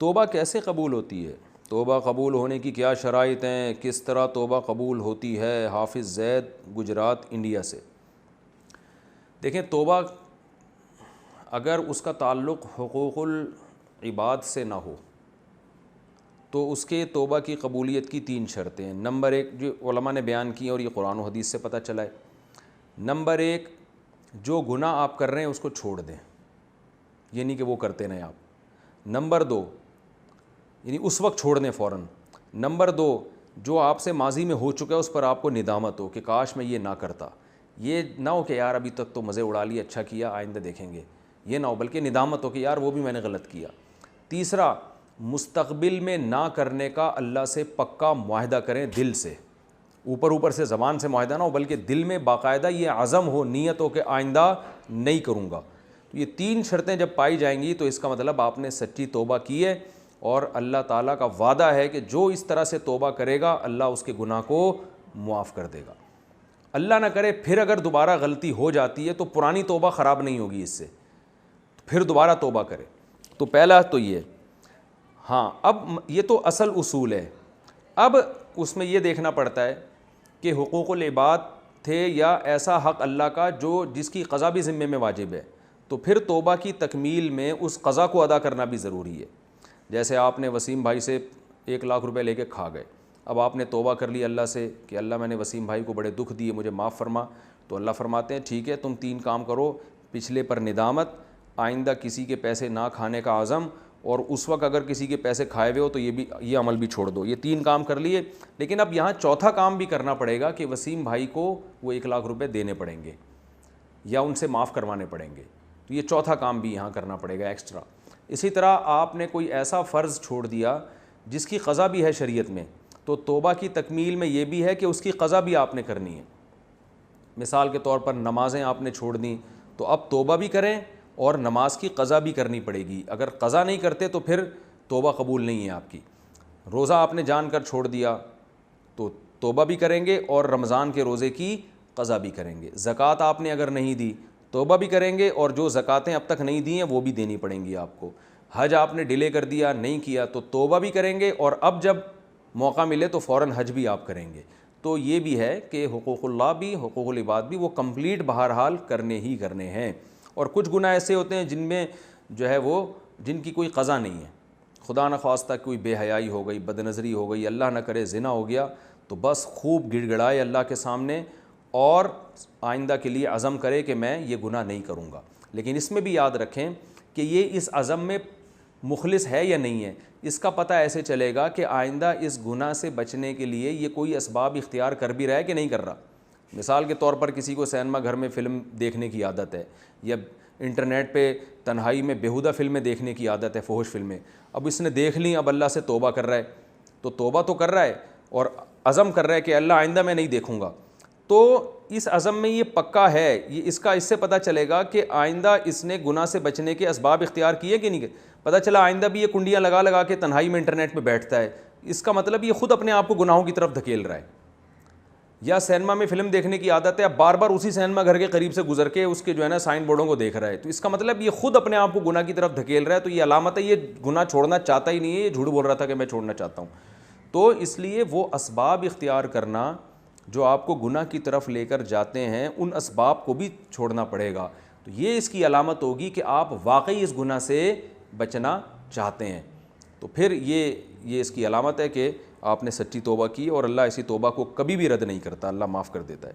توبہ کیسے قبول ہوتی ہے؟ توبہ قبول ہونے کی کیا شرائط ہیں؟ کس طرح توبہ قبول ہوتی ہے؟ حافظ زید، گجرات، انڈیا سے۔ دیکھیں، توبہ اگر اس کا تعلق حقوق العباد سے نہ ہو تو اس کے توبہ کی قبولیت کی 3 شرطیں ہیں۔ نمبر 1 جو علماء نے بیان کی اور یہ قرآن و حدیث سے پتہ چلا ہے، نمبر 1 جو گناہ آپ کر رہے ہیں اس کو چھوڑ دیں، یہ نہیں کہ وہ کرتے نہیں آپ۔ نمبر 2 یعنی اس وقت چھوڑ دیں فوراً۔ نمبر 2 جو آپ سے ماضی میں ہو چکا ہے اس پر آپ کو ندامت ہو کہ کاش میں یہ نہ کرتا، یہ نہ ہو کہ یار ابھی تک تو مزے اڑا لیے، اچھا کیا، آئندہ دیکھیں گے، یہ نہ ہو، بلکہ ندامت ہو کہ یار وہ بھی میں نے غلط کیا۔ تیسرا، مستقبل میں نہ کرنے کا اللہ سے پکا معاہدہ کریں دل سے، اوپر سے زبان سے معاہدہ نہ ہو بلکہ دل میں باقاعدہ یہ عزم ہو، نیت ہو کہ آئندہ نہیں کروں گا۔ تو یہ 3 شرطیں جب پائی جائیں گی تو اس کا مطلب آپ نے سچی توبہ کی ہے، اور اللہ تعالیٰ کا وعدہ ہے کہ جو اس طرح سے توبہ کرے گا اللہ اس کے گناہ کو معاف کر دے گا۔ اللہ نہ کرے پھر اگر دوبارہ غلطی ہو جاتی ہے تو پرانی توبہ خراب نہیں ہوگی اس سے، پھر دوبارہ توبہ کرے۔ تو پہلا تو یہ، ہاں اب یہ تو اصل اصول ہے۔ اب اس میں یہ دیکھنا پڑتا ہے کہ حقوق العباد تھے یا ایسا حق اللہ کا جس کی قضا بھی ذمے میں واجب ہے، تو پھر توبہ کی تکمیل میں اس قضا کو ادا کرنا بھی ضروری ہے۔ جیسے آپ نے وسیم بھائی سے 1 لاکھ روپے لے کے کھا گئے، اب آپ نے توبہ کر لی اللہ سے کہ اللہ میں نے وسیم بھائی کو بڑے دکھ دیے، مجھے معاف فرما، تو اللہ فرماتے ہیں ٹھیک ہے تم 3 کام کرو، پچھلے پر ندامت، آئندہ کسی کے پیسے نہ کھانے کا عزم، اور اس وقت اگر کسی کے پیسے کھائے ہوئے ہو تو یہ عمل بھی چھوڑ دو۔ یہ 3 کام کر لیے، لیکن اب یہاں چوتھا کام بھی کرنا پڑے گا کہ وسیم بھائی کو وہ 1 لاکھ روپے دینے پڑیں گے یا ان سے معاف کروانے پڑیں گے، تو یہ چوتھا کام بھی یہاں کرنا پڑے گا ایکسٹرا۔ اسی طرح آپ نے کوئی ایسا فرض چھوڑ دیا جس کی قضا بھی ہے شریعت میں، تو توبہ کی تکمیل میں یہ بھی ہے کہ اس کی قضا بھی آپ نے کرنی ہے۔ مثال کے طور پر نمازیں آپ نے چھوڑ دیں تو اب توبہ بھی کریں اور نماز کی قضا بھی کرنی پڑے گی، اگر قضا نہیں کرتے تو پھر توبہ قبول نہیں ہے آپ کی۔ روزہ آپ نے جان کر چھوڑ دیا تو توبہ بھی کریں گے اور رمضان کے روزے کی قضا بھی کریں گے۔ زکوٰۃ آپ نے اگر نہیں دی توبہ بھی کریں گے، اور جو زکوٰتیں اب تک نہیں دی ہیں وہ بھی دینی پڑیں گی آپ کو۔ حج آپ نے ڈیلے کر دیا، نہیں کیا، تو توبہ بھی کریں گے، اور اب جب موقع ملے تو فوراً حج بھی آپ کریں گے۔ تو یہ بھی ہے کہ حقوق اللہ بھی، حقوق العباد بھی، وہ کمپلیٹ بہرحال کرنے ہی کرنے ہیں۔ اور کچھ گناہ ایسے ہوتے ہیں جن میں جو ہے وہ جن کی کوئی قضا نہیں ہے، خدا نخواستہ کوئی بے حیائی ہو گئی، بد نظری ہو گئی، اللہ نہ کرے زنا ہو گیا، تو بس خوب گڑ گڑائے اللہ کے سامنے اور آئندہ کے لیے عزم کرے کہ میں یہ گناہ نہیں کروں گا۔ لیکن اس میں بھی یاد رکھیں کہ یہ اس عزم میں مخلص ہے یا نہیں ہے، اس کا پتہ ایسے چلے گا کہ آئندہ اس گناہ سے بچنے کے لیے یہ کوئی اسباب اختیار کر بھی رہا ہے کہ نہیں کر رہا۔ مثال کے طور پر کسی کو سینما گھر میں فلم دیکھنے کی عادت ہے، یا انٹرنیٹ پہ تنہائی میں بیہودہ فلمیں دیکھنے کی عادت ہے، فحش فلمیں، اب اس نے دیکھ لیں، اب اللہ سے توبہ کر رہا ہے، تو توبہ تو کر رہا ہے اور عزم کر رہا ہے کہ اللہ آئندہ میں نہیں دیکھوں گا، تو اس عزم میں یہ پکا ہے، یہ اس سے پتہ چلے گا کہ آئندہ اس نے گناہ سے بچنے کے اسباب اختیار کیے کہ نہیں۔ پتہ چلا آئندہ بھی یہ کنڈیاں لگا لگا کے تنہائی میں انٹرنیٹ پہ بیٹھتا ہے، اس کا مطلب یہ خود اپنے آپ کو گناہوں کی طرف دھکیل رہا ہے۔ یا سینما میں فلم دیکھنے کی عادت ہے، اب بار بار اسی سینما گھر کے قریب سے گزر کے اس کے جو ہے نا سائن بورڈوں کو دیکھ رہا ہے، تو اس کا مطلب یہ خود اپنے آپ کو گناہ کی طرف دھکیل رہا ہے، تو یہ علامت ہے یہ گناہ چھوڑنا چاہتا ہی نہیں ہے، یہ جھوٹ بول رہا تھا کہ میں چھوڑنا چاہتا ہوں۔ تو اس لیے وہ اسباب اختیار کرنا جو آپ کو گناہ کی طرف لے کر جاتے ہیں، ان اسباب کو بھی چھوڑنا پڑے گا، تو یہ اس کی علامت ہوگی کہ آپ واقعی اس گناہ سے بچنا چاہتے ہیں۔ تو پھر یہ اس کی علامت ہے کہ آپ نے سچی توبہ کی، اور اللہ ایسی توبہ کو کبھی بھی رد نہیں کرتا، اللہ معاف کر دیتا ہے۔